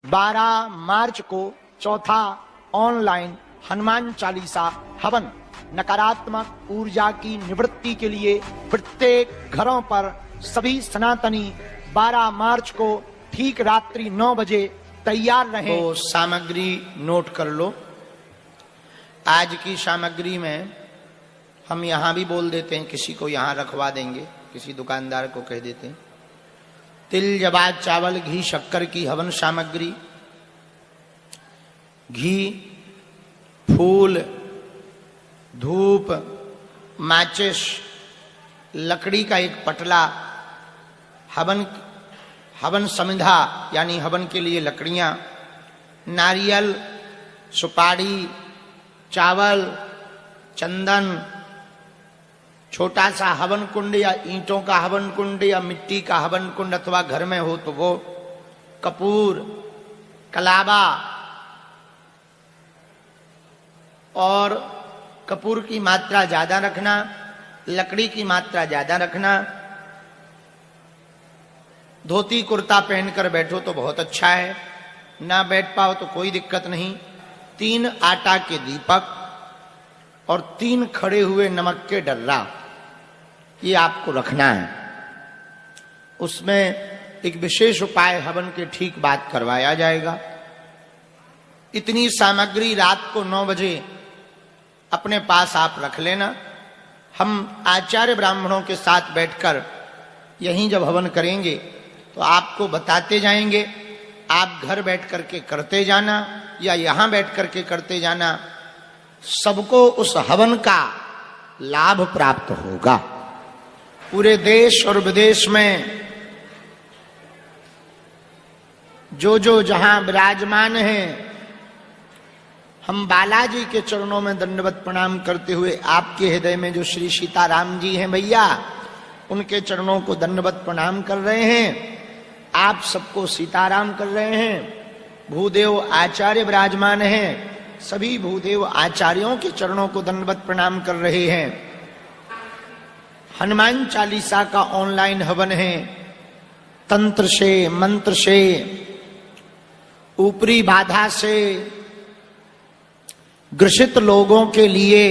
12 मार्च को चौथा ऑनलाइन हनुमान चालीसा हवन नकारात्मक ऊर्जा की निवृत्ति के लिए प्रत्येक घरों पर सभी सनातनी 12 मार्च को ठीक रात्रि 9 बजे तैयार रहें। तो सामग्री नोट कर लो। आज की सामग्री में हम यहां भी बोल देते हैं, किसी को यहां रखवा देंगे, किसी दुकानदार को कह देते हैं। तिल जवाद चावल घी शक्कर की हवन सामग्री, घी, फूल, धूप, माचिस, लकड़ी का एक पटला, हवन समिधा यानी हवन के लिए लकड़ियां, नारियल, सुपारी, चावल, चंदन, छोटा सा हवन कुंड या ईंटों का हवन कुंड या मिट्टी का हवन कुंड अथवा घर में हो तो वो, कपूर, कलावा और कपूर की मात्रा ज्यादा रखना, लकड़ी की मात्रा ज्यादा रखना। धोती कुर्ता पहनकर बैठो तो बहुत अच्छा है, ना बैठ पाओ तो कोई दिक्कत नहीं। 3 आटा के दीपक और 3 खड़े हुए नमक के डर्रा, ये आपको रखना है। उसमें एक विशेष उपाय हवन के ठीक बाद करवाया जाएगा। इतनी सामग्री रात को 9 बजे अपने पास आप रख लेना। हम आचार्य ब्राह्मणों के साथ बैठकर यहीं जब हवन करेंगे तो आपको बताते जाएंगे। आप घर बैठ करके करते जाना या यहां बैठ करके करते जाना, सबको उस हवन का लाभ प्राप्त होगा। पूरे देश और विदेश में जो जहां विराजमान हैं, हम बालाजी के चरणों में दंडवत प्रणाम करते हुए आपके हृदय में जो श्री सीताराम जी हैं भैया, उनके चरणों को दंडवत प्रणाम कर रहे हैं। आप सबको सीताराम कर रहे हैं। भूदेव आचार्य विराजमान हैं, सभी भूदेव आचार्यों के चरणों को दंडवत प्रणाम कर रहे हैं। हनुमान चालीसा का ऑनलाइन हवन है। तंत्र से, मंत्र से, ऊपरी बाधा से ग्रसित लोगों के लिए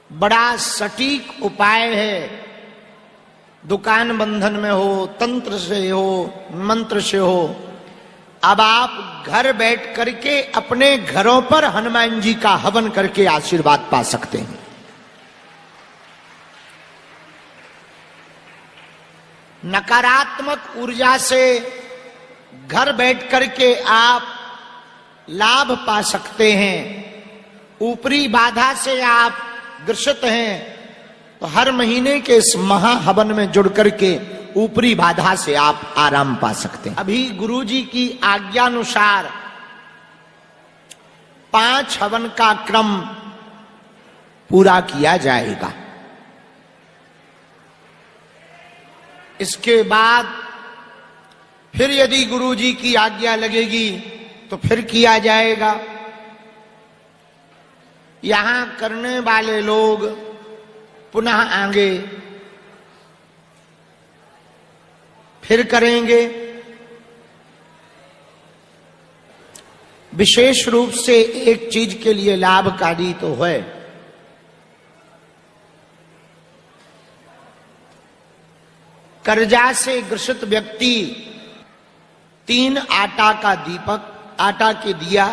बड़ा सटीक उपाय है। दुकान बंधन में हो, तंत्र से हो, मंत्र से हो, अब आप घर बैठ करके अपने घरों पर हनुमान जी का हवन करके आशीर्वाद पा सकते हैं। नकारात्मक ऊर्जा से घर बैठ करके आप लाभ पा सकते हैं। ऊपरी बाधा से आप ग्रसित हैं तो हर महीने के इस महाहवन में जुड़ करके ऊपरी बाधा से आप आराम पा सकते हैं। अभी गुरुजी की आज्ञानुसार 5 हवन का क्रम पूरा किया जाएगा। इसके बाद फिर यदि गुरुजी की आज्ञा लगेगी तो फिर किया जाएगा। यहां करने वाले लोग पुनः आगे फिर करेंगे। विशेष रूप से एक चीज के लिए लाभकारी तो है, कर्जा से ग्रसित व्यक्ति 3 आटा का दीपक, आटा के दिया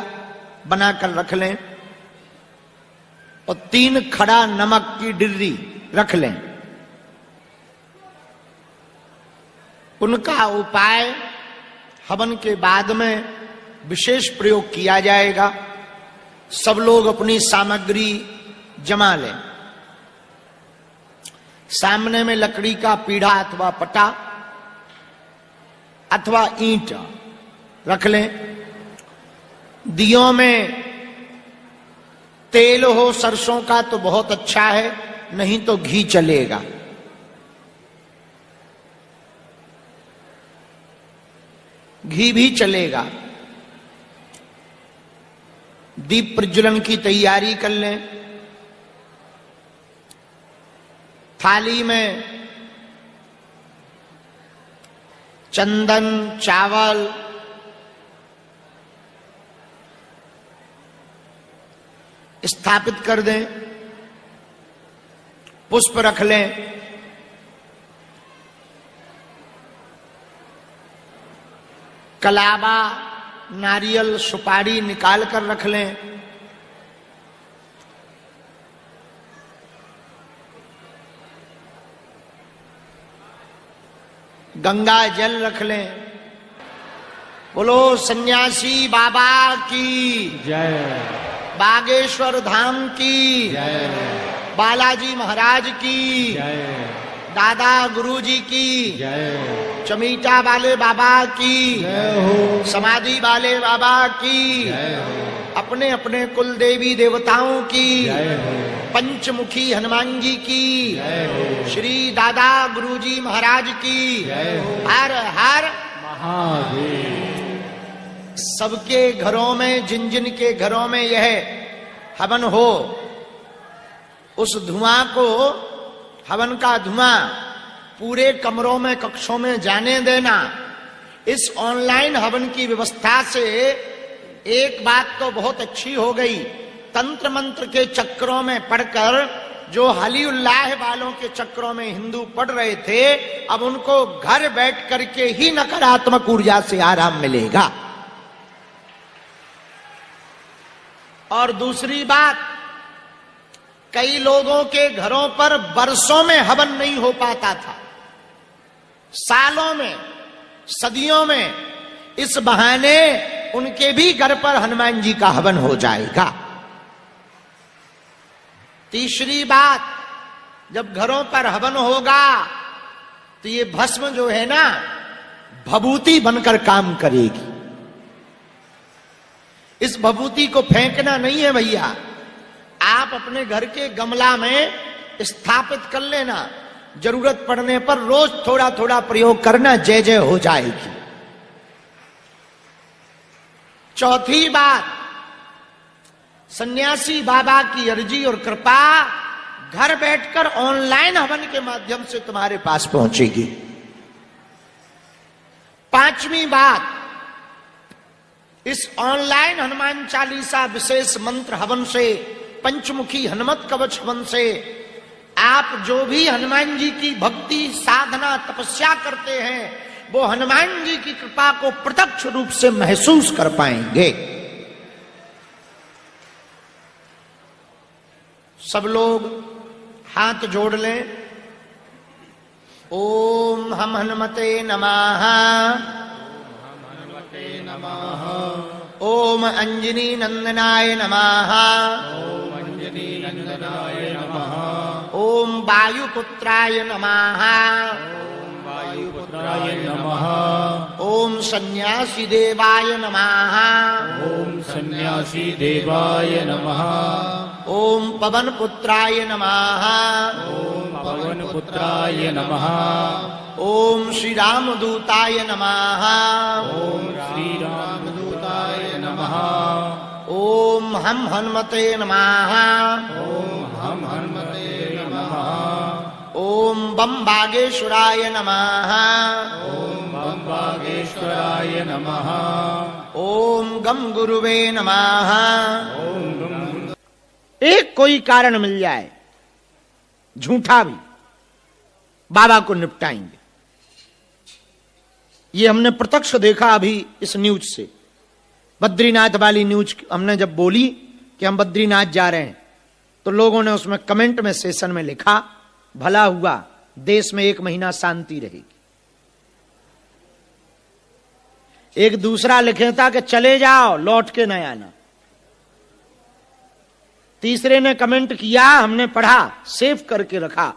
बनाकर रख लें और 3 खड़ा नमक की डिर्री रख लें। उनका उपाय हवन के बाद में विशेष प्रयोग किया जाएगा। सब लोग अपनी सामग्री जमा लें। सामने में लकड़ी का पीढ़ा अथवा पटा अथवा ईंट रख लें। दियों में तेल हो सरसों का तो बहुत अच्छा है, नहीं तो घी चलेगा। घी भी चलेगा। दीप प्रज्वलन की तैयारी कर लें। थाली में चंदन, चावल, स्थापित कर दें, पुष्प रख लें, कलावा, नारियल, सुपारी निकाल कर रख लें, गंगा जल रख लें। बोलो सन्यासी बाबा की जय, बागेश्वर धाम की जय, बालाजी महाराज की जय, दादा गुरुजी की जय, चमीटा वाले बाबा की जय हो, समाधि वाले बाबा की जय हो, अपने अपने कुल देवी देवताओं की जय हो, पंचमुखी हनुमान जी की जय हो, श्री दादा गुरुजी महाराज की जय हो, हर हर महादेव। सबके घरों में, जिन जिन के घरों में यह हवन हो, उस धुआं को, हवन का धुआं पूरे कमरों में, कक्षों में जाने देना। इस ऑनलाइन हवन की व्यवस्था से एक बात तो बहुत अच्छी हो गई, तंत्र मंत्र के चक्रों में पढ़कर जो हली उल्लाह वालों के चक्रों में हिंदू पढ़ रहे थे, अब उनको घर बैठ करके ही नकारात्मक ऊर्जा से आराम मिलेगा। और दूसरी बात, कई लोगों के घरों पर बरसों में हवन नहीं हो पाता था, सालों में, सदियों में, इस बहाने उनके भी घर पर हनुमान जी का हवन हो जाएगा। तीसरी बात, जब घरों पर हवन होगा तो ये भस्म जो है ना, भभूति बनकर काम करेगी। इस भभूति को फेंकना नहीं है भैया, आप अपने घर के गमला में स्थापित कर लेना, जरूरत पड़ने पर रोज थोड़ा थोड़ा प्रयोग करना, जय जय हो जाएगी। चौथी बात, सन्यासी बाबा की अर्जी और कृपा घर बैठकर ऑनलाइन हवन के माध्यम से तुम्हारे पास पहुंचेगी। पांचवी बात, इस ऑनलाइन हनुमान चालीसा विशेष मंत्र हवन से, पंचमुखी हनुमत कवच हवन से, आप जो भी हनुमान जी की भक्ति, साधना, तपस्या करते हैं, वो हनुमान जी की कृपा को प्रत्यक्ष रूप से महसूस कर पाएंगे। सब लोग हाथ जोड़ लें। ओम हम हनुमते नमः, ओम अंजनी नंदनाय नमः, ओम वायुपुत्राय नमः, वायुपुत्राय नमः, ओम सन्यासी देवाय नमः, ओम सन्यासी देवाय नमः, ओम पवन पुत्राय नमः, ओम पवन पुत्राय नमः, ओम श्री रामदूताय नमः, ओम श्री रामदूताय नमः, ओम हम हनुमते नमः, ओम हम हनुमते नमः, ओम बम बागेश्वराय नमः, ओम बम बागेश्वराय नमः, ओम गम गुरुवे नमः। ओम गम एक कोई कारण मिल जाए, झूठा भी, बाबा को निपटाएंगे। ये हमने प्रत्यक्ष देखा अभी इस न्यूज से, बद्रीनाथ वाली न्यूज हमने जब बोली कि हम बद्रीनाथ जा रहे हैं, तो लोगों ने उसमें कमेंट में, सेशन में लिखा, भला हुआ देश में 1 महीना शांति रहेगी। एक दूसरा लिखे था कि चले जाओ, लौट के न आना। तीसरे ने कमेंट किया, हमने पढ़ा, सेव करके रखा।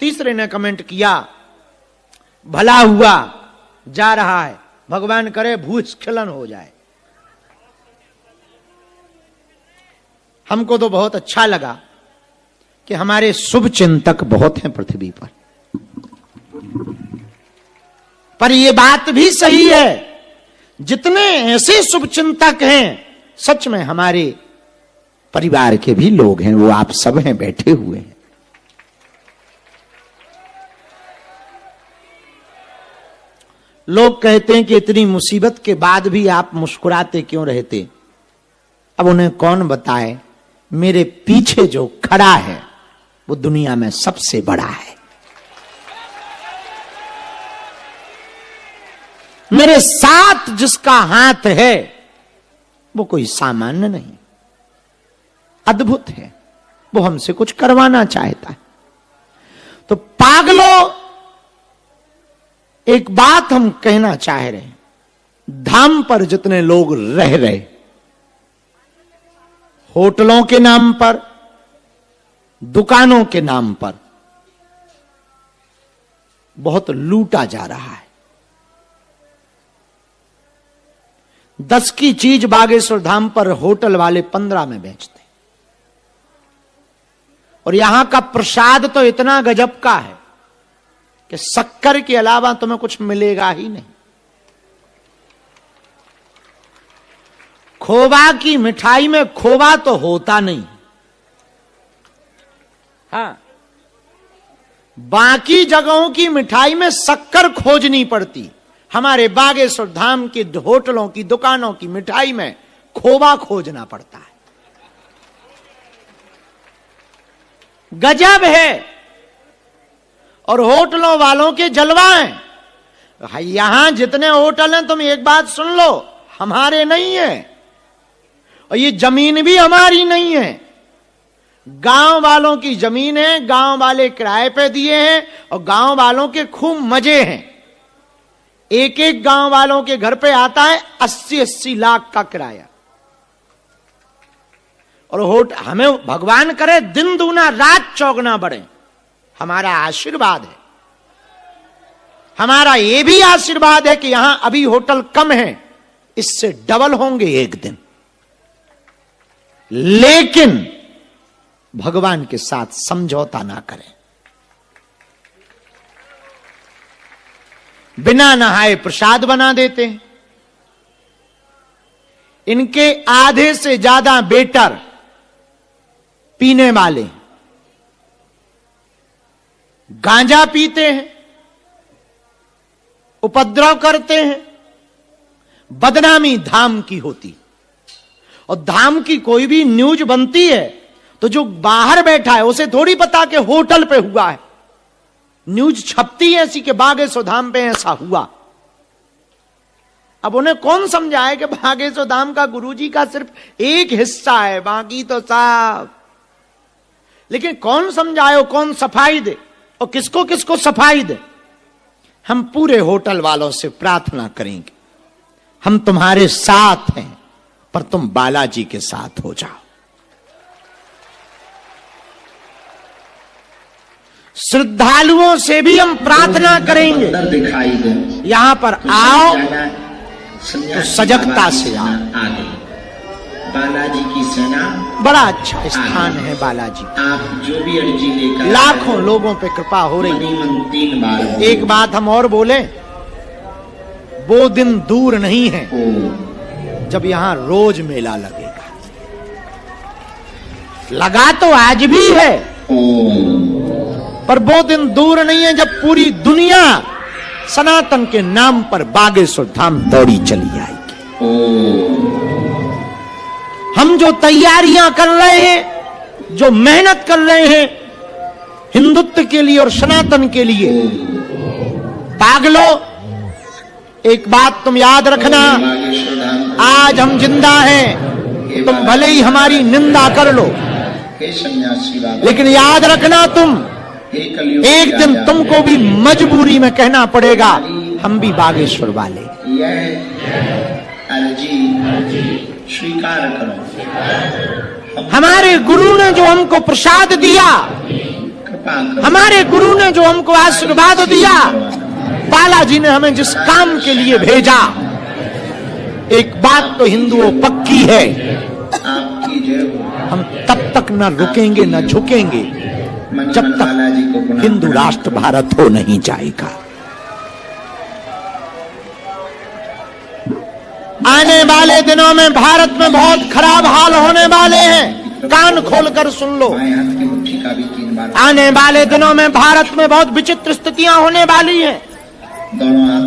तीसरे ने कमेंट किया, भला हुआ जा रहा है, भगवान करे भूस्खलन हो जाए। हमको तो बहुत अच्छा लगा कि हमारे शुभ चिंतक बहुत हैं पृथ्वी पर यह बात भी सही है, जितने ऐसे शुभ चिंतक हैं, सच में हमारे परिवार के भी लोग हैं, वो आप सब हैं, बैठे हुए हैं। लोग कहते हैं कि इतनी मुसीबत के बाद भी आप मुस्कुराते क्यों रहते? अब उन्हें कौन बताए मेरे पीछे जो खड़ा है वो दुनिया में सबसे बड़ा है। मेरे साथ जिसका हाथ है वो कोई सामान्य नहीं, अद्भुत है। वो हमसे कुछ करवाना चाहता है। तो पागलों, एक बात हम कहना चाह रहे हैं, धाम पर जितने लोग रह रहे, होटलों के नाम पर, दुकानों के नाम पर बहुत लूटा जा रहा है। 10 की चीज बागेश्वर धाम पर होटल वाले 15 में बेचते, और यहां का प्रसाद तो इतना गजब का है कि शक्कर के अलावा तुम्हें कुछ मिलेगा ही नहीं। खोवा की मिठाई में खोवा तो होता नहीं, हाँ, बाकी जगहों की मिठाई में शक्कर खोजनी पड़ती। हमारे बागेश्वर धाम के होटलों की दुकानों की मिठाई में खोवा खोजना पड़ता है। गजब है। और होटलों वालों के जलवा हैं। यहां जितने होटल हैं, तुम एक बात सुन लो, हमारे नहीं है, और ये जमीन भी हमारी नहीं है, गांव वालों की जमीन है। गांव वाले किराए पे दिए हैं और गांव वालों के खूब मजे हैं। एक एक गांव वालों के घर पे आता है 80-80 लाख का किराया। और हमें भगवान करे दिन दूना रात चौगुना बढ़े, हमारा आशीर्वाद है। हमारा यह भी आशीर्वाद है कि यहां अभी होटल कम है, इससे डबल होंगे एक दिन। लेकिन भगवान के साथ समझौता ना करें। बिना नहाए प्रसाद बना देते हैं। इनके आधे से ज्यादा बेटर पीने वाले गांजा पीते हैं, उपद्रव करते हैं। बदनामी धाम की होती, और धाम की कोई भी न्यूज बनती है तो जो बाहर बैठा है उसे थोड़ी पता कि होटल पे हुआ है। न्यूज छपती है ऐसी कि बागेश्वर धाम पे ऐसा हुआ। अब उन्हें कौन समझाए कि बागेश्वर धाम का गुरुजी का सिर्फ एक हिस्सा है, बाकी तो सब। लेकिन कौन समझाए, कौन सफाई दे, और किसको किसको सफाई दे। हम पूरे होटल वालों से प्रार्थना करेंगे, हम तुम्हारे साथ हैं, पर तुम बालाजी के साथ हो जाओ। श्रद्धालुओं से भी हम प्रार्थना करेंगे, दिखाई दे, यहां पर आओ तो सजगता से आओ। बालाजी की सेना, बड़ा अच्छा स्थान है बालाजी। आप जो भी अर्जी लेकर लाखों लोगों पे कृपा हो रही है। 3 बार एक बात हम और बोले, वो दिन दूर नहीं है जब यहां रोज मेला लगेगा। लगा तो आज भी है, पर वो दिन दूर नहीं है जब पूरी दुनिया सनातन के नाम पर बागेश्वर धाम दौड़ी चली आएगी। हम जो तैयारियां कर रहे हैं, जो मेहनत कर रहे हैं हिंदुत्व के लिए और सनातन के लिए, पागलो एक बात तुम याद रखना, आज हम जिंदा हैं, तुम भले ही हमारी निंदा कर लो, लेकिन याद रखना तुम एक दिन तुमको भी मजबूरी में कहना पड़ेगा हम भी बागेश्वर वाले। स्वीकार करो। हमारे गुरु ने जो हमको प्रसाद दिया, हमारे गुरु ने जो हमको आशीर्वाद दिया, बालाजी ने हमें जिस काम के लिए भेजा, एक बात तो हिंदुओं पक्की है, हम तब तक न रुकेंगे न झुकेंगे जब तक हिंदू राष्ट्र भारत हो नहीं जाएगा। आने वाले दिनों में भारत में बहुत खराब हाल होने वाले हैं, कान खोलकर सुन लो। आने वाले दिनों में भारत में बहुत विचित्र स्थितियां होने वाली हैं।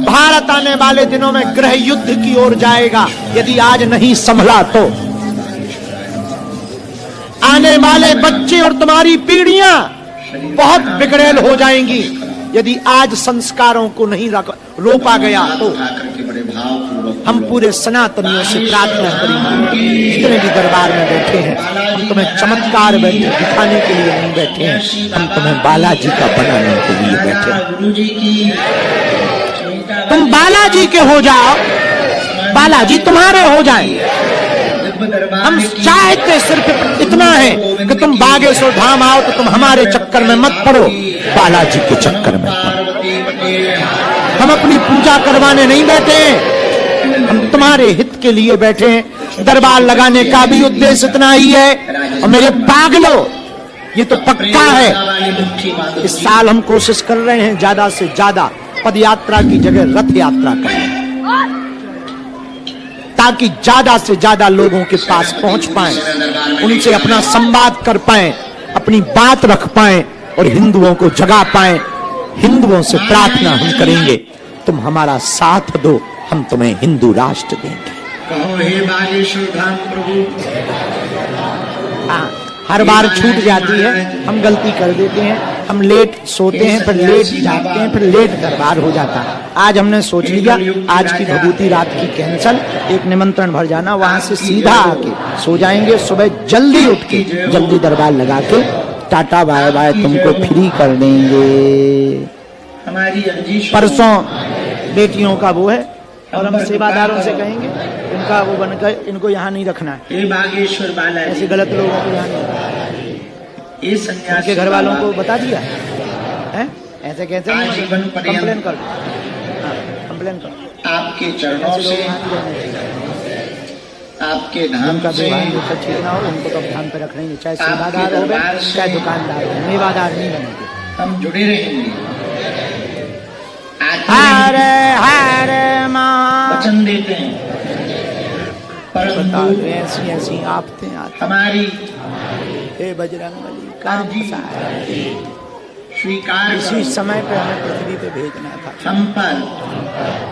भारत आने वाले दिनों में गृह युद्ध की ओर जाएगा यदि आज नहीं संभला तो। आने वाले बच्चे और तुम्हारी पीढ़ियां बहुत बिगड़ैल हो जाएंगी यदि आज संस्कारों को नहीं रोका गया। तो हम पूरे सनातनियों से प्रार्थना करेंगे, जितने भी दरबार में बैठे हैं, हम तुम्हें चमत्कार दिखाने के लिए नहीं बैठे हैं, हम तुम्हें बालाजी का बनाने के लिए बैठे हैं। तुम बालाजी के हो जाओ, बालाजी तुम्हारे हो जाए। हम चाहते सिर्फ इतना है कि तुम बागेश्वर धाम आओ तो तुम हमारे चक्कर में मत पड़ो, बालाजी के चक्कर में पड़ो। हम अपनी पूजा करवाने नहीं बैठे हैं, हम तुम्हारे हित के लिए बैठे हैं। दरबार लगाने का भी उद्देश्य इतना ही है। और मेरे पागलो, ये तो पक्का है, इस साल हम कोशिश कर रहे हैं ज्यादा से ज्यादा पद यात्रा की जगह रथ यात्रा करें, ताकि ज्यादा से ज्यादा लोगों के पास पहुंच पाएं, उनसे अपना संवाद कर पाएं, अपनी बात रख पाएं और हिंदुओं को जगा पाएं। हिंदुओं से प्रार्थना हम करेंगे, तुम हमारा साथ दो, हम तुम्हें हिंदू राष्ट्र देंगे। कहो हे बागेश्वर धाम प्रभु। हर बार छूट जाती है, हम गलती कर देते हैं, हम लेट सोते हैं, फिर लेट जागते हैं, फिर लेट दरबार हो जाता है। आज हमने सोच लिया आज की भभूति रात की कैंसल, एक निमंत्रण भर जाना, वहां से सीधा आके सो जाएंगे, सुबह जल्दी उठ के जल्दी दरबार लगा के टाटा बाय बाय तुमको फ्री कर देंगे। हमारी अर्जी परसों बेटियों का वो है और हम सेवादारों से कहेंगे इनका वो बनकर इनको यहाँ नहीं रखना है। हे बागेश्वर बालाजी, ऐसे गलत लोगों को यहाँ नहीं रखना। ये सन्यासी के घर वालों को बता दिया है, ऐसे कैसे कंप्लेन कर दो, कंप्लेन कर। आपके चरणों से, आपके धाम का से व्यवहार ठीक ना हो, उनको तो ध्यान पे रखना ही, चाहे सेवादार हो चाहे दुकानदार हो, मेवादार नहीं बनेंगे। हम जुड़े रहेंगे। हरे हरे माँ वचन देते हैं, परंतु ऐसी ऐसी आफतें आती, हमारी हे बजरंगबली काम स्वीकार इसी करो। समय पे हमें पृथ्वी पे भेजना था, हम पर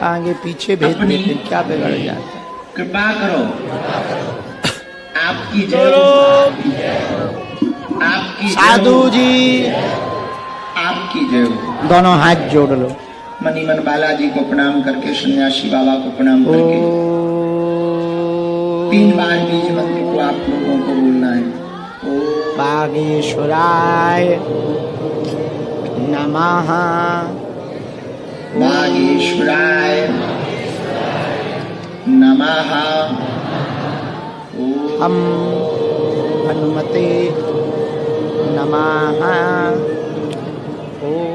आगे पीछे भेज देते, क्या बिगड़ जाता। कृपा करो। आपकी जय हो, आपकी जय साधु हो, जी आपकी जय हो। दोनों हाथ जोड़ लो। मनी मन बालाजी को प्रणाम करके, सन्यासी बाबा को प्रणाम करके 3 बार बीज मंत्र को आप लोगों को बोलना है। ओम बागेश्वराय नमः, बागेश्वराय नमः। हम हनुमते नमः। ओम